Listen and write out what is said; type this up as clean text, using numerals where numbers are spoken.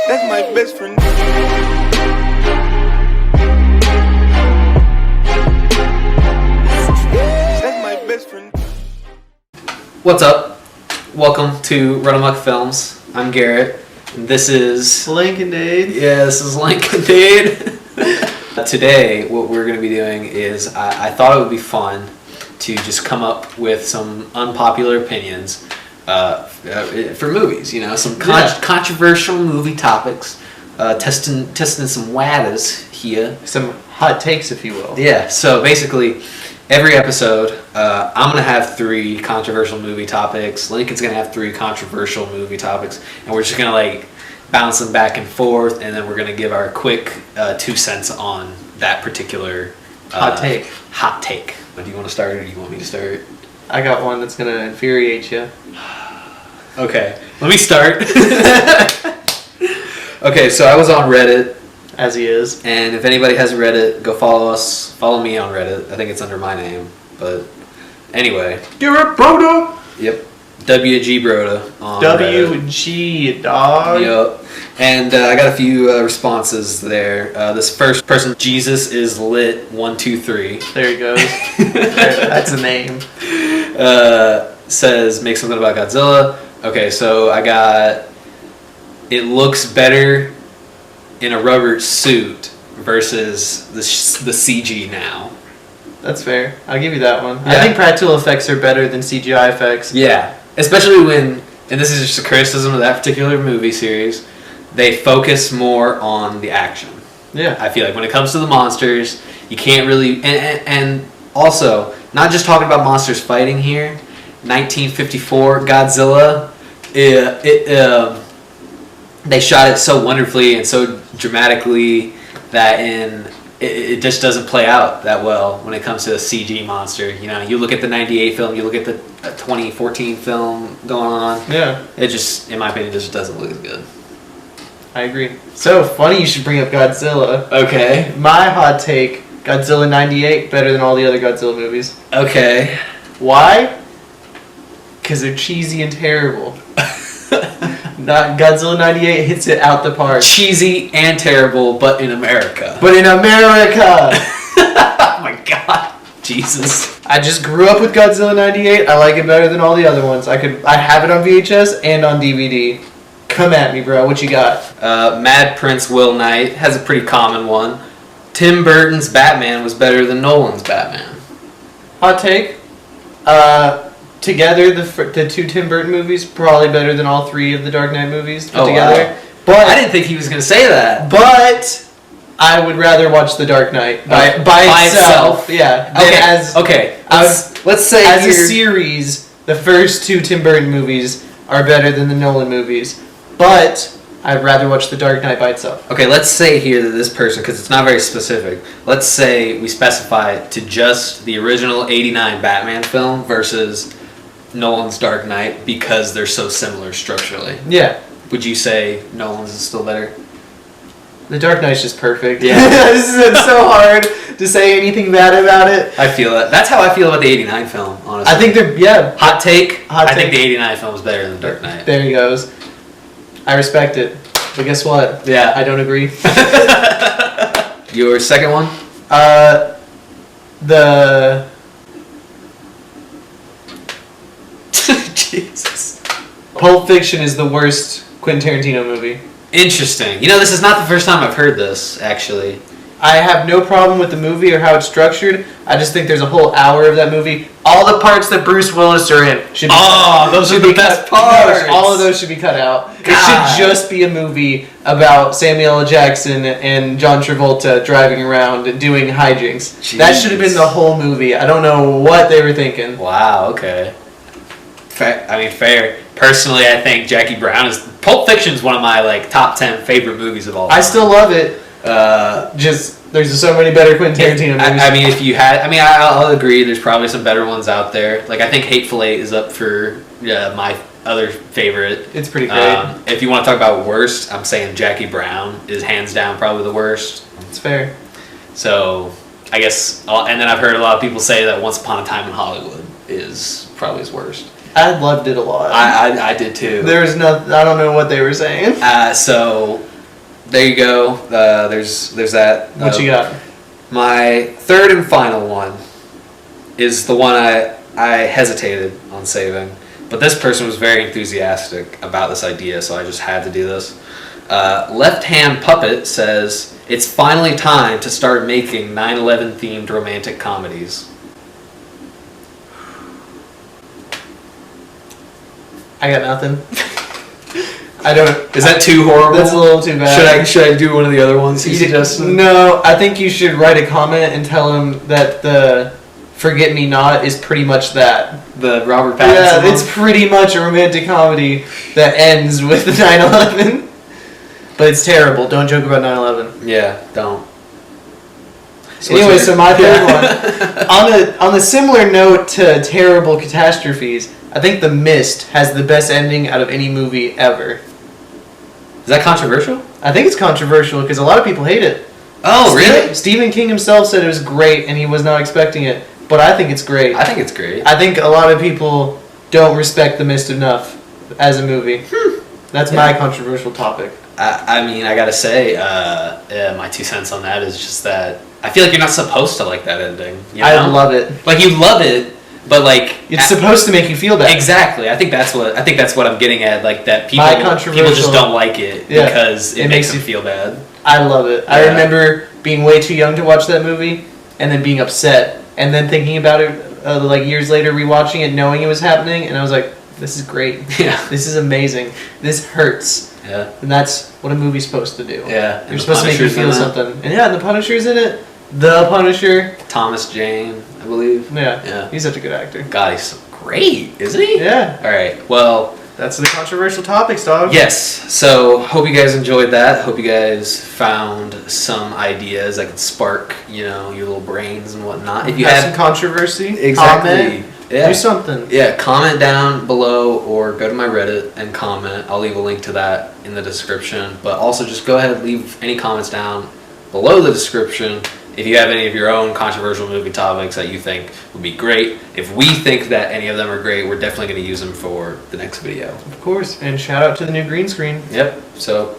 That's my best friend. That's my best friend. What's up? Welcome to RUNAMUCK Films. I'm Garrett, and this is... Lincoln Dade. Yeah, this is Lincoln Dade. Today, what we're going to be doing is, I thought it would be fun to just come up with some unpopular opinions for movies, you know, some controversial movie topics, testing some waters here. Some hot takes, if you will. Yeah, so basically, every episode, I'm going to have 3 controversial movie topics. Lincoln's going to have 3 controversial movie topics. And we're just going to, like, bounce them back and forth. And then we're going to give our quick 2 cents on that particular... hot take. Hot take. Do you want to start or do you want me to start? I got one that's going to infuriate you. Okay, let me start. Okay, so I was on Reddit. As he is. And if anybody hasn't read it, go follow us. Follow me on Reddit. I think it's under my name. But anyway. Garrett Broda! Yep. WG Broda on Reddit. WG, dog. Yep. And I got a few responses there. This first person, Jesus is lit 123. There he goes. That's a name. Says, make something about Godzilla. Okay, so I got, it looks better in a rubber suit versus the CG now. That's fair. I'll give you that one. Yeah. I think practical effects are better than CGI effects. Yeah, especially when, and this is just a criticism of that particular movie series, they focus more on the action. Yeah. I feel like when it comes to the monsters, you can't really, and also, not just talking about monsters fighting here, 1954 Godzilla, they shot it so wonderfully and so dramatically that it just doesn't play out that well when it comes to a CG monster. You know, you look at the 98 film, you look at the 2014 film going on. Yeah. It just, in my opinion, just doesn't look as good. I agree. So, funny you should bring up Godzilla. Okay. My hot take, Godzilla 98, better than all the other Godzilla movies. Okay. Why? Because they're cheesy and terrible. Not Godzilla 98 hits it out the park. Cheesy and terrible, but in America. But in America! Oh my god. Jesus. I just grew up with Godzilla 98. I like it better than all the other ones. I have it on VHS and on DVD. Come at me, bro. What you got? Mad Prince Will Knight has a pretty common one. Tim Burton's Batman was better than Nolan's Batman. Hot take. Together, the 2 Tim Burton movies probably better than all 3 of the Dark Knight movies put together. Wow. But I didn't think he was going to say that. But I would rather watch The Dark Knight by itself. Yeah. Okay. Let's say as a series, the first 2 Tim Burton movies are better than the Nolan movies. But I'd rather watch The Dark Knight by itself. Okay, let's say here that this person, because it's not very specific, let's say we specify it to just the original 89 Batman film versus Nolan's Dark Knight because they're so similar structurally. Yeah. Would you say Nolan's is still better? The Dark Knight's just perfect. Yeah. It's so hard to say anything bad about it. I feel that. That's how I feel about the 89 film, honestly. I think Hot take. Hot I think take. the 89 film is better than the Dark Knight. There he goes. I respect it. But guess what? Yeah. I don't agree. Your second one? Jesus. Pulp Fiction is the worst Quentin Tarantino movie. Interesting. You know, this is not the first time I've heard this, actually. I have no problem with the movie or how it's structured. I just think there's a whole hour of that movie. All the parts that Bruce Willis are in should be those are the best parts. All of those should be cut out. God. It should just be a movie about Samuel L. Jackson and John Travolta driving around and doing hijinks. Jeez. That should have been the whole movie. I don't know what they were thinking. Wow, okay. Fair. Personally, I think Jackie Brown is... Pulp Fiction is one of my, top 10 favorite movies of all time. I still love it. There's so many better Quentin Tarantino movies. I'll agree. There's probably some better ones out there. I think Hateful Eight is up for my other favorite. It's pretty great. If you want to talk about worst, I'm saying Jackie Brown is hands down probably the worst. It's fair. So, I guess... And then I've heard a lot of people say that Once Upon a Time in Hollywood is probably his worst. I loved it a lot. I did too. There was no... I don't know what they were saying. So... there you go. There's that. What you got? My third and final one is the one I hesitated on saving, but this person was very enthusiastic about this idea, so I just had to do this. Left Hand Puppet says, it's finally time to start making 9/11 themed romantic comedies. I got nothing. I don't. Is that too horrible? That's a little too bad. Should I do one of the other ones he suggested? No, I think you should write a comment and tell him that the Forget Me Not is pretty much that. The Robert Pattinson Yeah, it's pretty much a romantic comedy that ends with 9/11. But it's terrible. Don't joke about 9/11. Yeah, don't. Anyway, so my third one. On a similar note to terrible catastrophes, I think The Mist has the best ending out of any movie ever. Is that controversial? I think it's controversial because a lot of people hate it. Oh, really? Stephen King himself said it was great and he was not expecting it, but I think it's great. I think it's great. I think a lot of people don't respect The Mist enough as a movie. That's my controversial topic. I mean, I gotta say, my 2 cents on that is just that I feel like you're not supposed to like that ending. You know? I love it. Like, you love it, but like it's supposed to make you feel bad. Exactly. I think that's what I'm getting at. Like that people just don't like it because it makes them feel bad. I love it. Yeah. I remember being way too young to watch that movie, and then being upset, and then thinking about it like years later, rewatching it, knowing it was happening, and I was like, "This is great. Yeah, this is amazing. This hurts." Yeah, and that's what a movie's supposed to do. Yeah, you're supposed to make you feel something. And yeah, and the Punisher's in it. The Punisher. Thomas Jane, I believe. Yeah. He's such a good actor. God, he's so great, isn't he? Yeah. All right. Well, that's the controversial topics, dog. Yes. So, hope you guys enjoyed that. Hope you guys found some ideas that could spark, your little brains and whatnot. If you have some controversy, exactly. Comment, do something. Yeah, comment down below or go to my Reddit and comment. I'll leave a link to that in the description. But also just go ahead and leave any comments down below the description if you have any of your own controversial movie topics that you think would be great. If we think that any of them are great, we're definitely going to use them for the next video. Of course. And shout out to the new green screen. Yep. So